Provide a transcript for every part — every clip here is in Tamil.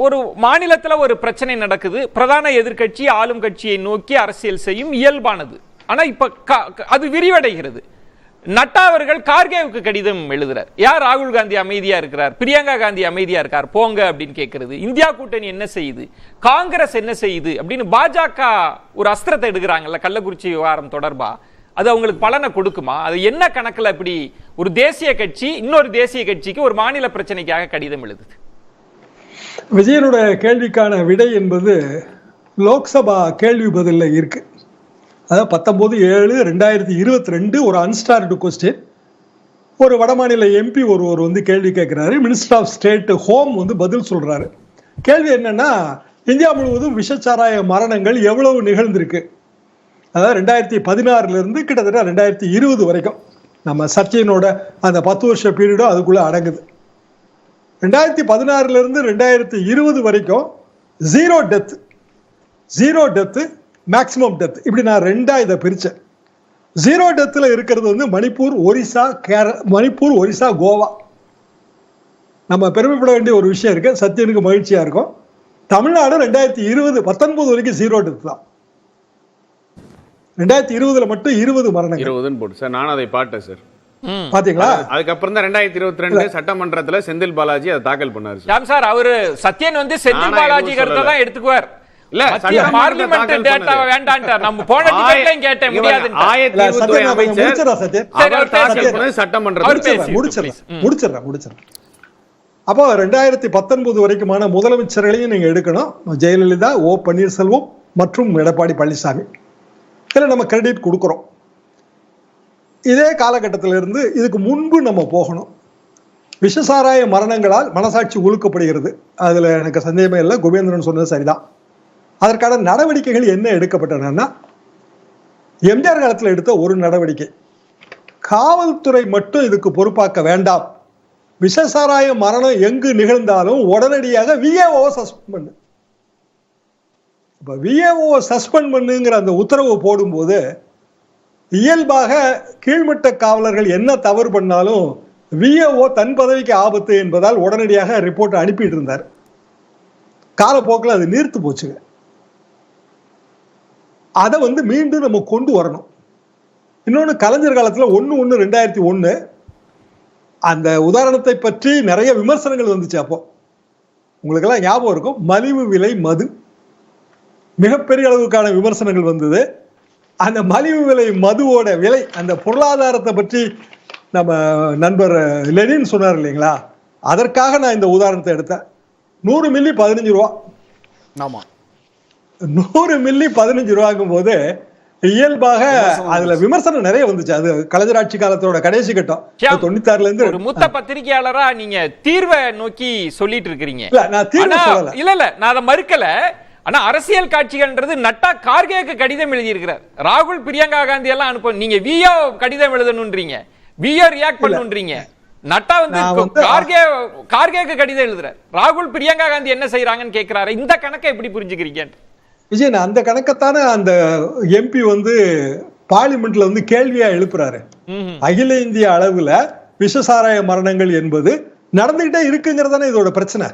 ஒரு மாநிலத்துல ஒரு பிரச்சனை நடக்குது, பிரதான எதிர்க்கட்சி ஆளும் கட்சியை நோக்கி அரசியல் செய்யும், இயல்பானது. ஆனா இப்ப அது விரிவடைகிறது. நட்டா அவர்கள் கார்கேவுக்கு கடிதம் எழுதுறார். யார் ராகுல் காந்தி அமைதியா இருக்கிறார், பிரியங்கா காந்தி அமைதியா இருக்கார், போங்க அப்படின்னு கேட்கிறது. இந்தியா கூட்டணி என்ன செய்யுது, காங்கிரஸ் என்ன செய்யுது அப்படின்னு பாஜக ஒரு அஸ்திரத்தை எடுக்கிறாங்கல்ல கள்ளக்குறிச்சி விவகாரம் தொடர்பா. அது அவங்களுக்கு பலனை கொடுக்குமா? அது என்ன கணக்குல இப்படி ஒரு தேசிய கட்சி இன்னொரு தேசிய கட்சிக்கு ஒரு மாநில பிரச்சனைக்காக கடிதம் எழுதுது? விஜயனுடைய கேள்விக்கான விடை என்பது லோக்சபா கேள்வி பதில்ல இருக்கு. அதாவது 19/7/2022 ஒரு அன்ஸ்டார்டு கொஸ்டின். ஒரு வடமாநில எம்பி ஒருவர் வந்து கேள்வி கேட்கிறாரு. மினிஸ்டர் ஆஃப் ஸ்டேட் ஹோம் வந்து பதில் சொல்றாரு. கேள்வி என்னன்னா, இந்தியா முழுவதும் விஷச்சாராய மரணங்கள் எவ்வளவு நிகழ்ந்திருக்கு, அதாவது 2016 இருந்து கிட்டத்தட்ட 2020 வரைக்கும். நம்ம சர்ச்சையினோட அந்த 10 வருஷ பீரியடும் அதுக்குள்ள அடங்குது. 2016 இருந்து 2020 வரைக்கும் ஜீரோ டெத் மேக்சிமம் டெத், இப்படி நான் ரெண்டா இதை பிரிச்சேன். ஜீரோ டெத்ல இருக்கிறது வந்து மணிப்பூர், ஒரிசா, கோவா. நம்ம பெருமைப்பட வேண்டிய ஒரு விஷயம் இருக்கு, சத்தியனுக்கு மகிழ்ச்சியா இருக்கும். தமிழ்நாடு 2019 வரைக்கும் ஜீரோ டெத் தான். 2020 மட்டும் 20 மரணங்கள். 20 போட்டு சார், நான் அதை பார்த்தேன் சார். பாத்தீங்களா? அதுக்கப்புறம் தான் 2022 சட்டமன்றத்துல செந்தில் பாலாஜி அதை தாக்கல் பண்ணாரு சார். அவரு சத்யன் வந்து செந்தில் பாலாஜி கருத்தை தான் எடுத்துக்குவார். இல்ல பார்லிமெண்ட் டேட்டா வேண்டாம்ட்டார். நம்ம போன டிபேட்லயும் கேட்டேன், முடியாது. முடிச்சிடுறேன். அப்போ 2019 வரைக்குமான முதலமைச்சர்களையும் நீங்க எடுக்கணும். ஜெயலலிதா, ஓ பன்னீர்செல்வம் மற்றும் எடப்பாடி பழனிசாமி. இதுல நம்ம கிரெடிட் கொடுக்கிறோம். இதே காலகட்டத்திலிருந்து இதுக்கு முன்பு நம்ம போகணும். விஷசாராய மரணங்களால் மனசாட்சி உழுக்கப்படுகிறது, அதுல எனக்கு சந்தேகமே இல்லை. குபேந்திரன் சொன்னது சரிதான். அதற்கான நடவடிக்கைகள் என்ன எடுக்கப்பட்டன? எம்ஜிஆர் காலத்தில் எடுத்த ஒரு நடவடிக்கை, காவல்துறை மட்டும் இதுக்கு பொறுப்பாக்க வேண்டாம், விஷசாராய மரணம் எங்கு நிகழ்ந்தாலும் உடனடியாக விஏஓ சஸ்பெண்ட் பண்ணு. இப்ப விஏஓ சஸ்பெண்ட் பண்ணுங்கிற அந்த உத்தரவு போடும்போது இயல்பாக கீழ்மட்ட காவலர்கள் என்ன தவறு பண்ணாலும் விஏஓ தன் பதவிக்கு ஆபத்து என்பதால் உடனடியாக ரிப்போர்ட் அனுப்பிட்டு இருந்தார். காலப்போக்கில் அது நீர்த்து போச்சுங்க. அதை வந்து மீண்டும் நம்ம கொண்டு வரணும். இன்னொன்று, கலைஞர் காலத்தில் 1/1/2001 அந்த உதாரணத்தை பற்றி நிறைய விமர்சனங்கள் வந்துச்சு. அப்போ உங்களுக்கெல்லாம் ஞாபகம் இருக்கும், மலிவு விலை மது மிகப்பெரிய அளவுக்கான விமர்சனங்கள் வந்தது. அந்த மலிவு விலை மதுவோட விலை, அந்த பொருளாதாரத்தை பற்றி நம்ம நண்பர் லெனின் சொன்னார் இல்லைங்களா, அதற்காக நான் இந்த உதாரணத்தை எடுத்தேன். 100 மில்லி 15 ரூபா. ஆமா, 100 மில்லி 15 ரூபாங்கும் போது இயல்பாக அதுல விமர்சனம் நிறைய வந்துச்சு. அது கலைஞர் ஆட்சி காலத்தோட கடைசி கட்டம். 96 இருந்து ஒரு மூத்த பத்திரிகையாளரா நீங்க தீர்வை நோக்கி சொல்லிட்டு இருக்கிறீங்க. நான் தீர்வு சொல்லல. இல்ல நான் அதை மறுக்கல. ஆனா அரசியல் காட்சிகள்ன்றது நட்டா கார்கேக்கு கடிதம் எழுதி இருக்கிறார். ராகுல், பிரியங்கா காந்தி எல்லாம் அனுப்ப, நீங்க விஓ கடிதம் எழுதணும்ன்றீங்க, விஓ ரியாக்ட் பண்ணுன்றீங்க. நட்டா வந்து கார்கேக்கு கடிதம் எழுதுறார். ராகுல், பிரியங்கா காந்தி என்ன செய்யறாங்கன்னு கேட்கிறாரு. இந்த கணக்கை எப்படி புரிஞ்சுக்கிறீங்க விஜயன்? அந்த கணக்கத்தான அந்த எம்பி வந்து பார்லிமெண்ட்ல வந்து கேள்வியா எழுப்புறாரு. அகில இந்திய அளவுல விஷசாராய மரணங்கள் என்பது நடந்துகிட்டே இருக்குங்கிறதானே இதோட பிரச்சனை.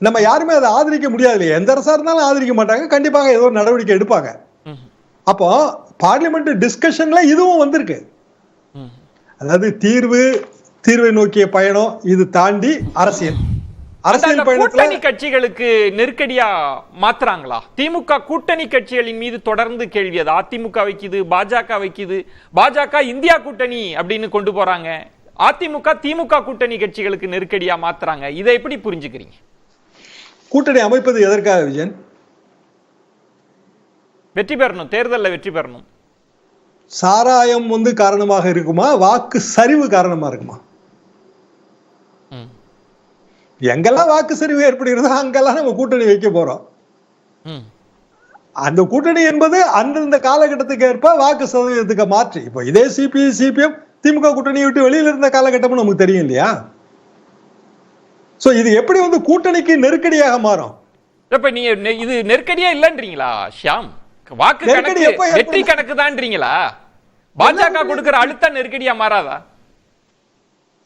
நம்ம யாருமே அதை ஆதரிக்க முடியாது இல்லையா? எந்த அரசா இருந்தாலும் ஆதரிக்க மாட்டாங்க, கண்டிப்பாக ஏதோ நடவடிக்கை எடுப்பாங்க. அப்போ பார்லிமெண்ட் டிஸ்கஷன்ல இதுவும் வந்திருக்கு. அதாவது தீர்வை நோக்கிய பயணம், இது தாண்டி அரசியல் கூட்டணி கட்சிகளுக்கு நெருக்கடியா மாத்துறாங்களா? திமுக கூட்டணி கட்சிகளின் மீது தொடர்ந்து கேள்வி அது அதிமுக வைக்குது, பாஜக வைக்குது. பாஜக இந்தியா கூட்டணி அப்படின்னு கொண்டு போறாங்க. அதிமுக திமுக கூட்டணி கட்சிகளுக்கு நெருக்கடியா மாத்துறாங்க. இதை எப்படி புரிஞ்சுக்கிறீங்க? கூட்டணி அமைப்பது எதற்காக விஜயன்? வெற்றி பெறணும், தேர்தலில் வெற்றி பெறணும். சாராயம் வந்து காரணமாக இருக்குமா, வாக்கு சரிவு காரணமா இருக்குமா? எங்கெல்லாம் வாக்கு சரிவு ஏற்படுகிறதோ அங்கெல்லாம் நம்ம கூட்டணி வைக்க போறோம். அந்த கூட்டணி என்பது அந்தந்த காலகட்டத்துக்கு ஏற்ப வாக்கு சதவீதத்துக்கு மாற்றி, இப்போ இதே சிபிஐ சிபிஎம் திமுக கூட்டணியை விட்டு வெளியில இருந்த காலகட்டமும் நமக்கு தெரியும் இல்லையா? சோ இது எப்படி வந்து கூட்டணிக்கு நெருக்கடியாக மாறும்? இப்ப நீங்க இது நெருக்கடியா இல்லன்றீங்களா ஷியாம்? வாக்கு கணக்கு வெற்றி கணக்கு தான்றீங்களா? பாஜக கொடுக்கிற அழுத்த நெருக்கடியா மாறாதா?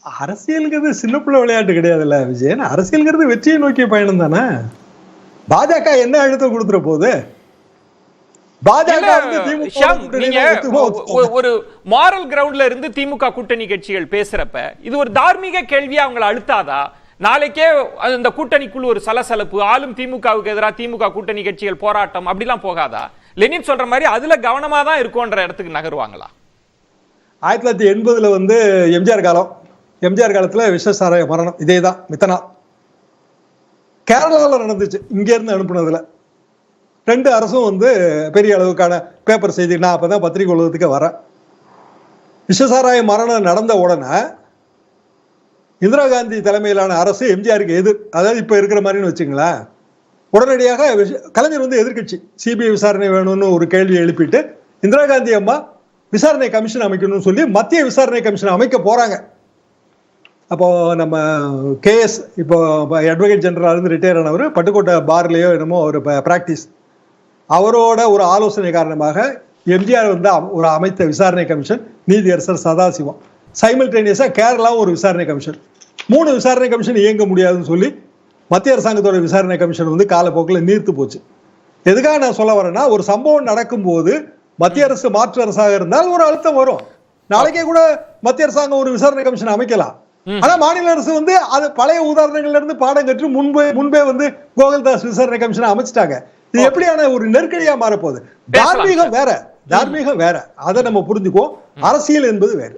அரசியலுங்கிறது சின்ன பிள்ளை விளையாட்டு கிடையாதுல்ல விஜயன். அரசியல்ங்கிறது வெற்றியை நோக்கிய பயணம் தானே. பாஜக என்ன அழுத்தம் கொடுத்துற போகுது? பாஜக ஒரு மாரல் கிரவுண்ட்ல இருந்து திமுக கூட்டணி கட்சிகள் பேசுறப்ப இது ஒரு தார்மீக கேள்வியா அவங்களை அழுத்தாதா? நாளைக்கே அந்த கூட்டணிக்குள் ஒரு சலசலப்பு, ஆளும் திமுகவுக்கு எதிராக திமுக கூட்டணி கட்சிகள் போராட்டம் அப்படிலாம் போகாதா? லெனின் சொல்ற மாதிரி அதுல கவனமா தான் இருக்கும்ன்ற இடத்துக்கு நகருவாங்களா? 1980 வந்து எம்ஜிஆர் காலம். எம்ஜிஆர் காலத்துல விஷசாராய மரணம் இதேதான், மித்தனா கேரளாவில் நடந்துச்சு. இங்க இருந்து அனுப்புனதுல 2 அரசும் வந்து பெரிய அளவுக்கான பேப்பர் செய்தி. நான் அப்பதான் பத்திரிகை உலகத்துக்கு வரேன். விஷசாராய மரணம் நடந்த உடனே இந்திரா காந்தி தலைமையிலான அரசு எம்ஜிஆருக்கு எதிர், அதாவது இப்ப இருக்கிற மாதிரின்னு வச்சுங்களேன், உடனடியாக கலைஞர் வந்து எதிர்கட்சி சிபிஐ விசாரணை வேணும்னு ஒரு கேள்வி எழுப்பிட்டு இந்திரா காந்தி அம்மா விசாரணை கமிஷன் அமைக்கணும்னு சொல்லி மத்திய விசாரணை கமிஷன் அமைக்க போறாங்க. அப்போ நம்ம கேஎஸ் இப்போ அட்வொகேட் ஜெனரல் இருந்து ரிட்டையர் ஆனவர், பட்டுக்கோட்டை பார்லயோ என்னமோ ஒரு பிராக்டிஸ், அவரோட ஒரு ஆலோசனை காரணமாக எம்ஜிஆர் வந்து ஒரு அமைத்த விசாரணை கமிஷன் நீதியரசர் சதாசிவம். சைமல்டேனியஸா கேரளாவும் ஒரு விசாரணை கமிஷன். 3 விசாரணை கமிஷன் இயங்க முடியாதுன்னு சொல்லி மத்திய அரசாங்கத்தோட விசாரணை கமிஷன் வந்து காலப்போக்கில் நீர்த்து போச்சு. எதுக்காக நான் சொல்ல வரேன்னா, ஒரு சம்பவம் நடக்கும் போது மத்திய அரசு மாற்று அரசாக இருந்தால் ஒரு அழுத்தம் வரும். நாளைக்கே கூட மத்திய அரசாங்கம் ஒரு விசாரணை கமிஷன் அமைக்கலாம். ஆனா மாநில அரசு வந்து அது பழைய உதாரணங்கள்ல இருந்து பாடம் கற்று முன்பே வந்து கோகுல்தாஸ் விசாரணை கமிஷன் அமைச்சிட்டாங்க. இது எப்படியான ஒரு நெருக்கடியா மாறப்போகுது? தார்மீகம் வேற, தார்மீகம் வேற. அதை நம்ம புரிஞ்சுக்குவோம். அரசியல் என்பது வேற.